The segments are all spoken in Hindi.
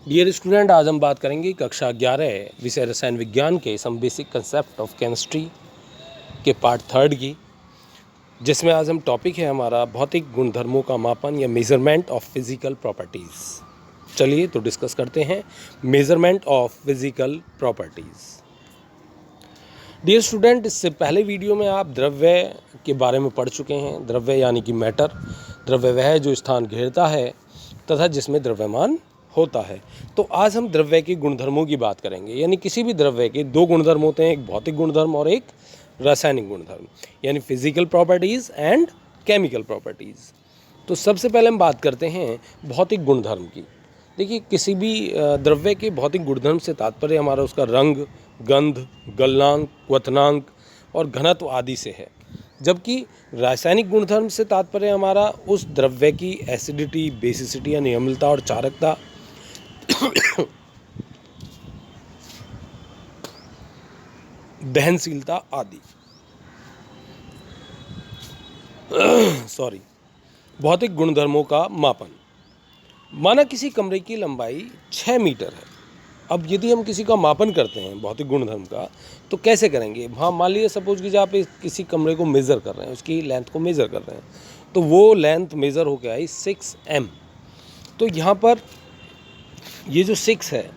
डियर स्टूडेंट, आज हम बात करेंगे कक्षा 11 विषय रसायन विज्ञान के some basic concept of chemistry के पार्ट 3 की, जिसमें आज हम टॉपिक है हमारा भौतिक गुणधर्मों का मापन या मेजरमेंट ऑफ फिजिकल प्रॉपर्टीज़। चलिए तो डिस्कस करते हैं measurement of physical properties. Dear student, इससे पहले वीडियो में आप द्रव्य के बारे में पढ़ चुके हैं। द्रव्य यानी कि मैटर। द्रव्य वह है जो स्थान घेरता है तथा जिसमें द्रव्यमान होता है। तो आज हम द्रव्य के गुणधर्मों की बात करेंगे। यानी किसी भी द्रव्य के दो गुणधर्म होते हैं, एक भौतिक गुणधर्म और एक रासायनिक गुणधर्म, यानी physical properties and chemical properties. तो सबसे पहले हम बात करते हैं भौतिक गुणधर्म की। देखिए, किसी भी द्रव्य के भौतिक गुणधर्म से तात्पर्य हमारा उसका रंग, गंध, गलनांक, क्वथनांक और घनत्व आदि से है, जबकि रासायनिक गुणधर्म से तात्पर्य हमारा उस द्रव्य की एसिडिटी, बेसिसिटी यानी अम्लता और चारकता, दहनशीलता आदि। भौतिक गुणधर्मों का मापन। माना किसी कमरे की लंबाई 6 मीटर है। अब यदि हम किसी का मापन करते हैं भौतिक गुणधर्म का, तो कैसे करेंगे? हाँ, मान लीजिए सपोज कीजिए आप किसी कमरे को मेज़र कर रहे हैं, उसकी लेंथ को मेज़र कर रहे हैं, तो वो लेंथ मेज़र हो गया 6m। तो यहाँ पर ये जो 6 है,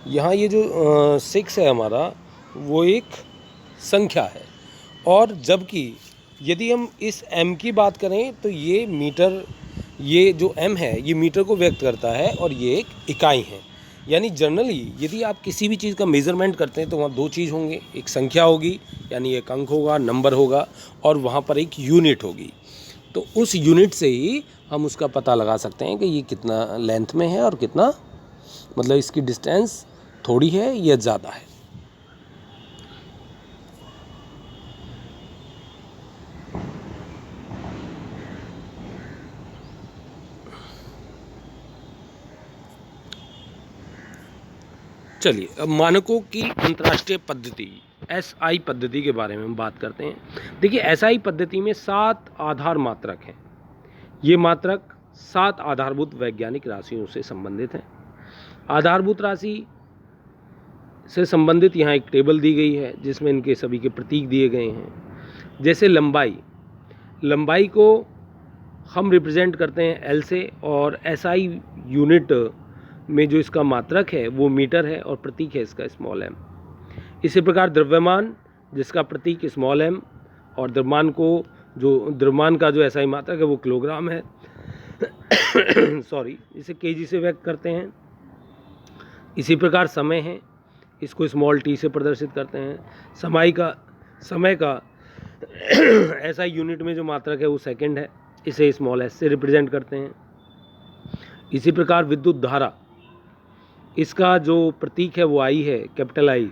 यहाँ ये जो 6 है हमारा, वो एक संख्या है। और जबकि यदि हम इस m की बात करें तो ये मीटर, ये जो m है ये मीटर को व्यक्त करता है और ये एक इकाई है। यानी जनरली यदि आप किसी भी चीज़ का मेज़रमेंट करते हैं तो वहाँ दो चीज़ होंगे, एक संख्या होगी यानी एक अंक होगा, नंबर होगा, और वहाँ पर एक यूनिट होगी। तो उस यूनिट से ही हम उसका पता लगा सकते हैं कि ये कितना लेंथ में है और कितना, मतलब इसकी डिस्टेंस थोड़ी है या ज़्यादा है। चलिए, अब मानकों की अंतर्राष्ट्रीय पद्धति SI पद्धति के बारे में हम बात करते हैं। देखिए, SI पद्धति में 7 आधार मात्रक हैं। ये मात्रक 7 आधारभूत वैज्ञानिक राशियों से संबंधित हैं। आधारभूत राशि से संबंधित यहाँ एक टेबल दी गई है जिसमें इनके सभी के प्रतीक दिए गए हैं। जैसे लंबाई को हम रिप्रेजेंट करते हैं L से, और SI यूनिट में जो इसका मात्रक है वो मीटर है और प्रतीक है इसका स्मॉल m। इसी प्रकार द्रव्यमान, जिसका प्रतीक स्मॉल m, और द्रव्यमान का जो SI मात्रक है वो किलोग्राम है। इसे kg से व्यक्त करते हैं। इसी प्रकार समय है, इसको स्मॉल t से प्रदर्शित करते हैं। समय का SI यूनिट में जो मात्रक है वो सेकंड है, इसे स्मॉल s से रिप्रेजेंट करते हैं। इसी प्रकार विद्युत धारा, इसका जो प्रतीक है वो I है, कैपिटल I,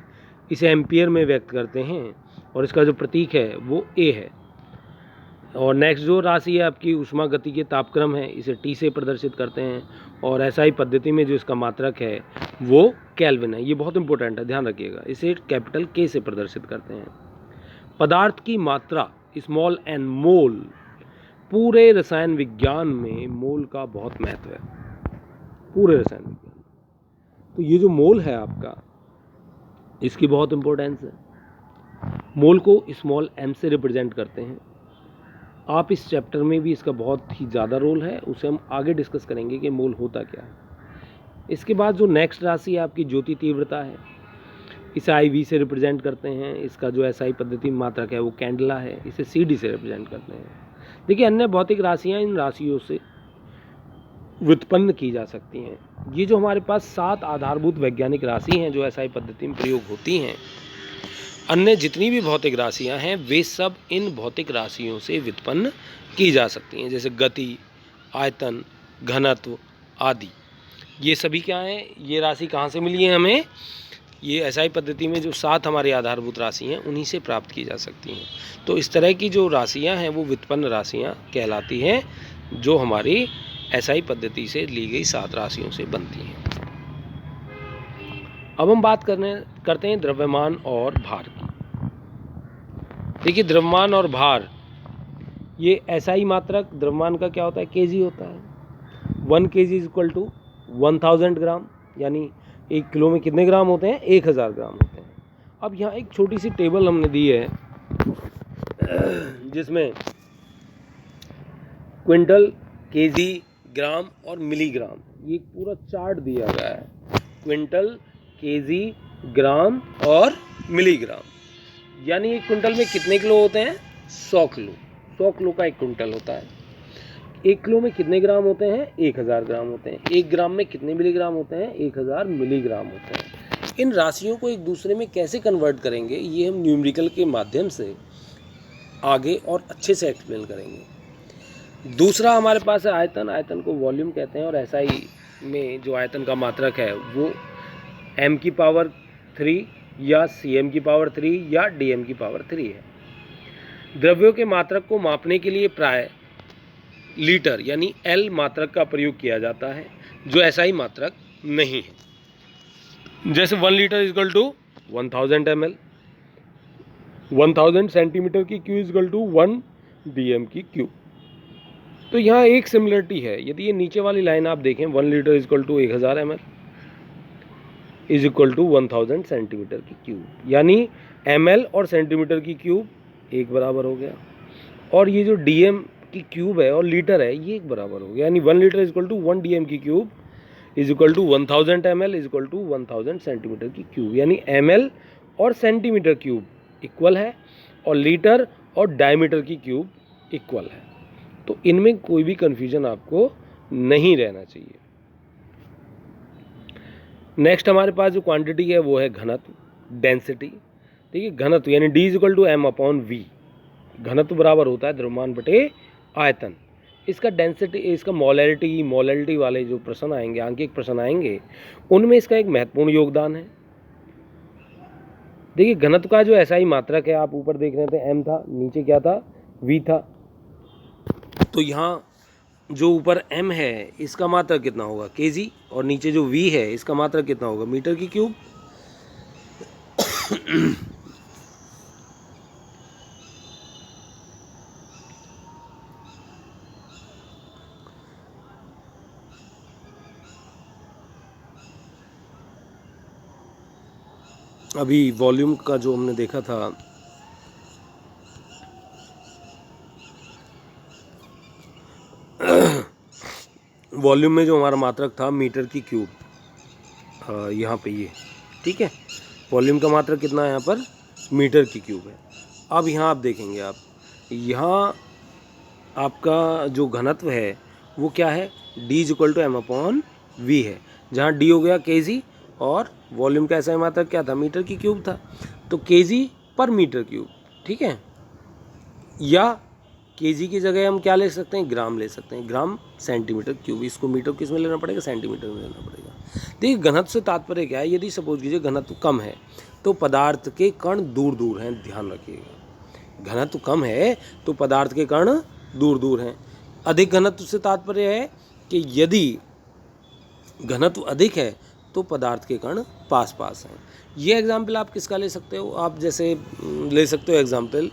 इसे एम्पियर में व्यक्त करते हैं और इसका जो प्रतीक है वो A है। और नेक्स्ट जो राशि है आपकी ऊष्मा गति के तापक्रम है, इसे T से प्रदर्शित करते हैं, और SI पद्धति में जो इसका मात्रक है वो केल्विन है। ये बहुत इंपॉर्टेंट है, ध्यान रखिएगा, इसे कैपिटल K से प्रदर्शित करते हैं। पदार्थ की मात्रा स्मॉल n, मोल। पूरे रसायन विज्ञान में मोल का बहुत महत्व है, पूरे रसायन विज्ञान। तो ये जो मोल है आपका, इसकी बहुत इंपॉर्टेंस है। मोल को स्मॉल m से रिप्रेजेंट करते हैं। आप इस चैप्टर में भी इसका बहुत ही ज़्यादा रोल है, उसे हम आगे डिस्कस करेंगे कि मोल होता क्या है। इसके बाद जो नेक्स्ट राशि है आपकी ज्योति तीव्रता है, इसे IV से रिप्रेजेंट करते हैं। इसका जो SI पद्धति में मात्रक है वो कैंडला है, इसे CD से रिप्रेजेंट करते हैं। देखिए, अन्य भौतिक राशियाँ इन राशियों से व्युत्पन्न की जा सकती हैं। ये जो हमारे पास 7 आधारभूत वैज्ञानिक राशि हैं जो SI पद्धति में प्रयोग होती हैं, अन्य जितनी भी भौतिक राशियां हैं वे सब इन भौतिक राशियों से व्युत्पन्न की जा सकती हैं, जैसे गति, आयतन, घनत्व आदि। ये सभी क्या हैं? ये राशि कहाँ से मिली है हमें? ये SI पद्धति में जो 7 हमारी आधारभूत राशि हैं उन्हीं से प्राप्त की जा सकती हैं। तो इस तरह की जो राशियां हैं वो व्युत्पन्न राशियां कहलाती हैं, जो हमारी SI पद्धति से ली गई 7 राशियों से बनती हैं। अब हम बात करते हैं द्रव्यमान और भार की। देखिए, द्रव्यमान और भार, ये SI मात्रक द्रव्यमान का क्या होता है? kg होता है। 1 kg इज इक्वल टू 1000 ग्राम, यानी 1 किलो में कितने ग्राम होते हैं? 1000 ग्राम होते हैं। अब यहाँ एक छोटी सी टेबल हमने दी है जिसमें क्विंटल, केजी, ग्राम और मिलीग्राम, ये पूरा चार्ट दिया गया है। क्विंटल, केजी, ग्राम और मिलीग्राम, यानी एक क्विंटल में कितने किलो होते हैं? 100 किलो। 100 किलो का एक क्विंटल होता है। 1 किलो में कितने ग्राम होते हैं? 1000 ग्राम होते हैं। 1 ग्राम में कितने मिलीग्राम होते हैं? 1000 मिलीग्राम होते हैं। इन राशियों को एक दूसरे में कैसे कन्वर्ट करेंगे, ये हम न्यूमेरिकल के माध्यम से आगे और अच्छे से एक्सप्लेन करेंगे। दूसरा हमारे पास है आयतन। आयतन को वॉल्यूम कहते हैं, और एसआई में जो आयतन का मात्रक है वो m की पावर 3 या cm की पावर 3 या dm की पावर 3 है। द्रव्यों के मात्रक को मापने के लिए प्राय लीटर यानी L मात्रक का प्रयोग किया जाता है, जो SI मात्रक नहीं है। जैसे 1 litre equal to 1000 ml, 1000 centimetre की क्यू इजकल टू 1 dm की क्यू। तो यहाँ एक सिमिलरिटी है। यदि ये नीचे वाली लाइन आप देखें, 1 litre equal to 1000 ml is equal to 1000 centimetre की क्यूब, यानी ml और सेंटीमीटर की क्यूब एक बराबर हो गया, और ये जो dm की क्यूब है और लीटर है ये एक बराबर हो गया, यानी 1 litre is equal to 1 dm की cube is equal to 1000 ml is equal to 1000 centimetre की क्यूब, यानी ml और सेंटीमीटर क्यूब इक्वल है और लीटर और डायमीटर की क्यूब इक्वल है। तो इनमें कोई भी कन्फ्यूजन आपको नहीं रहना चाहिए। नेक्स्ट हमारे पास जो क्वांटिटी है वो है घनत्व, डेंसिटी। ठीक है, घनत्व यानी D is equal to m upon V। घनत्व बराबर होता है द्रव्यमान बटे आयतन। इसका डेंसिटी, इसका मोलैरिटी वाले जो प्रश्न आएंगे, आंकिक प्रश्न आएंगे, उनमें इसका एक महत्वपूर्ण योगदान है। देखिए, घनत्व का जो SI मात्रक है, आप ऊपर देख रहे थे m था, नीचे क्या था? V था। तो यहाँ जो ऊपर m है इसका मात्रक कितना होगा? kg, और नीचे जो v है इसका मात्रक कितना होगा? मीटर की क्यूब। अभी वॉल्यूम का जो हमने देखा था, वॉल्यूम में जो हमारा मात्रक था मीटर की क्यूब, यहाँ पे ये, ठीक है, वॉल्यूम का मात्रक कितना है यहाँ पर? मीटर की क्यूब है। अब यहाँ आप देखेंगे, आप यहाँ आपका जो घनत्व है वो क्या है? D is equal to m upon V है, जहाँ D हो गया kg और वॉल्यूम का SI मात्रक क्या था? मीटर की क्यूब था। तो kg पर मीटर क्यूब, ठीक है, या kg की जगह हम क्या ले सकते हैं? ग्राम ले सकते हैं, ग्राम सेंटीमीटर क्यूब। इसको मीटर किस में लेना पड़ेगा? सेंटीमीटर में लेना पड़ेगा। देखिए, घनत्व से तात्पर्य क्या है? यदि सपोज कीजिए घनत्व कम है तो पदार्थ के कण दूर दूर हैं, ध्यान रखिएगा। घनत्व कम है तो पदार्थ के कण दूर दूर हैं। अधिक घनत्व से तात्पर्य है कि यदि घनत्व अधिक है तो पदार्थ के कण पास पास हैं। ये एग्जाम्पल आप किसका ले सकते हो? आप जैसे ले सकते हो एग्जाम्पल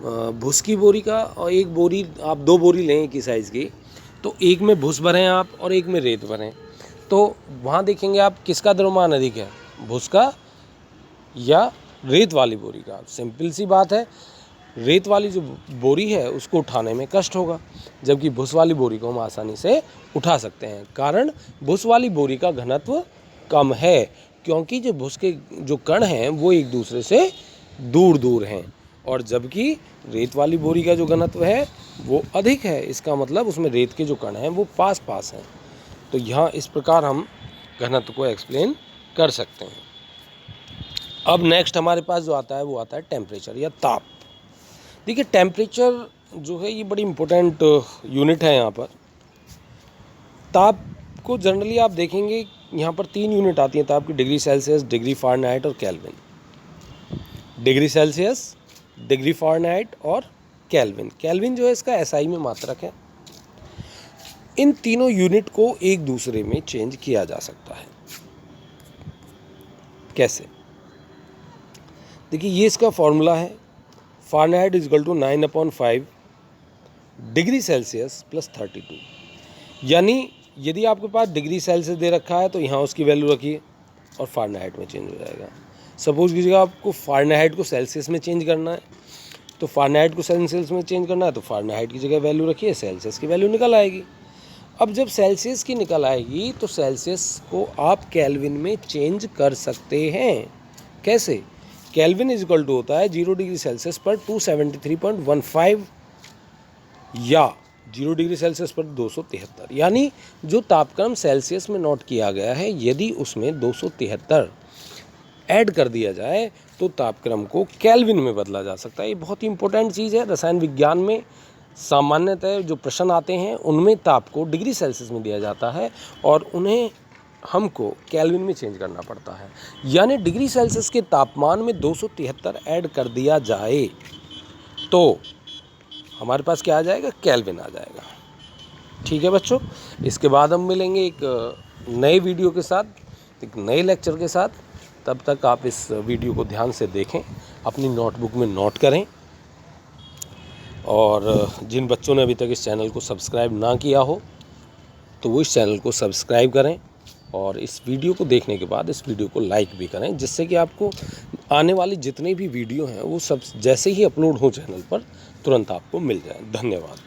भूस की बोरी का, और एक बोरी, आप 2 बोरी लें एक ही साइज़ की, तो एक में भूस भरें आप और एक में रेत भरें, तो वहाँ देखेंगे आप किसका द्रव्यमान अधिक है? भूस का या रेत वाली बोरी का? सिंपल सी बात है, रेत वाली जो बोरी है उसको उठाने में कष्ट होगा, जबकि भूस वाली बोरी को हम आसानी से उठा सकते हैं। कारण भूस वाली बोरी का घनत्व कम है, क्योंकि जो भूस के जो कण हैं वो एक दूसरे से दूर दूर हैं, और जबकि रेत वाली बोरी का जो घनत्व है वो अधिक है। इसका मतलब उसमें रेत के जो कण हैं वो पास पास हैं। तो यहाँ इस प्रकार हम घनत्व को एक्सप्लेन कर सकते हैं। अब नेक्स्ट हमारे पास जो आता है वो आता है टेम्परेचर या ताप। देखिए, टेम्परेचर जो है ये बड़ी इम्पोर्टेंट यूनिट है। यहाँ पर ताप को जनरली आप देखेंगे यहाँ पर 3 यूनिट आती हैं ताप की: डिग्री सेल्सियस, डिग्री फ़ारेनहाइट और kelvin. Degree Celsius, degree Fahrenheit और केल्विन। केल्विन जो है इसका SI में मात्रक है। इन तीनों यूनिट को एक दूसरे में चेंज किया जा सकता है। कैसे? देखिए, ये इसका फॉर्मूला है, Fahrenheit is equal to 9/5 degree Celsius plus 32, यानी यदि आपके पास डिग्री सेल्सियस दे रखा है तो यहाँ उसकी वैल्यू रखिए और फ़ारेनहाइट में चेंज हो जाएगा। सपोज़ कीजिएगा आपको फ़ारेनहाइट को सेल्सियस में चेंज करना है, तो फ़ारेनहाइट को सेल्सियस में चेंज करना है तो फ़ारेनहाइट की जगह वैल्यू रखिए, सेल्सियस की वैल्यू निकल आएगी। अब जब सेल्सियस की निकल आएगी तो सेल्सियस को आप केल्विन में चेंज कर सकते हैं। कैसे? केल्विन इज इक्वल टू होता है 0 डिग्री सेल्सियस पर 273.15 या 0 डिग्री सेल्सियस पर 273, यानी जो तापक्रम सेल्सियस में नोट किया गया है यदि उसमें 273 ऐड कर दिया जाए तो तापक्रम को केल्विन में बदला जा सकता है। ये बहुत ही इंपॉर्टेंट चीज़ है। रसायन विज्ञान में सामान्यतः जो प्रश्न आते हैं उनमें ताप को डिग्री सेल्सियस में दिया जाता है और उन्हें हमको केल्विन में चेंज करना पड़ता है। यानी डिग्री सेल्सियस के तापमान में 273 ऐड कर दिया जाए तो हमारे पास क्या आ जाएगा? केल्विन आ जाएगा। ठीक है बच्चों, इसके बाद हम मिलेंगे एक नए वीडियो के साथ, एक नए लेक्चर के साथ। तब तक आप इस वीडियो को ध्यान से देखें, अपनी नोटबुक में नोट करें और जिन बच्चों ने अभी तक इस चैनल को सब्सक्राइब ना किया हो तो वो इस चैनल को सब्सक्राइब करें और इस वीडियो को देखने के बाद इस वीडियो को लाइक भी करें, जिससे कि आपको आने वाली जितने भी वीडियो हैं वो सब जैसे ही अपलोड हो चैनल पर तुरंत आपको मिल जाए। धन्यवाद।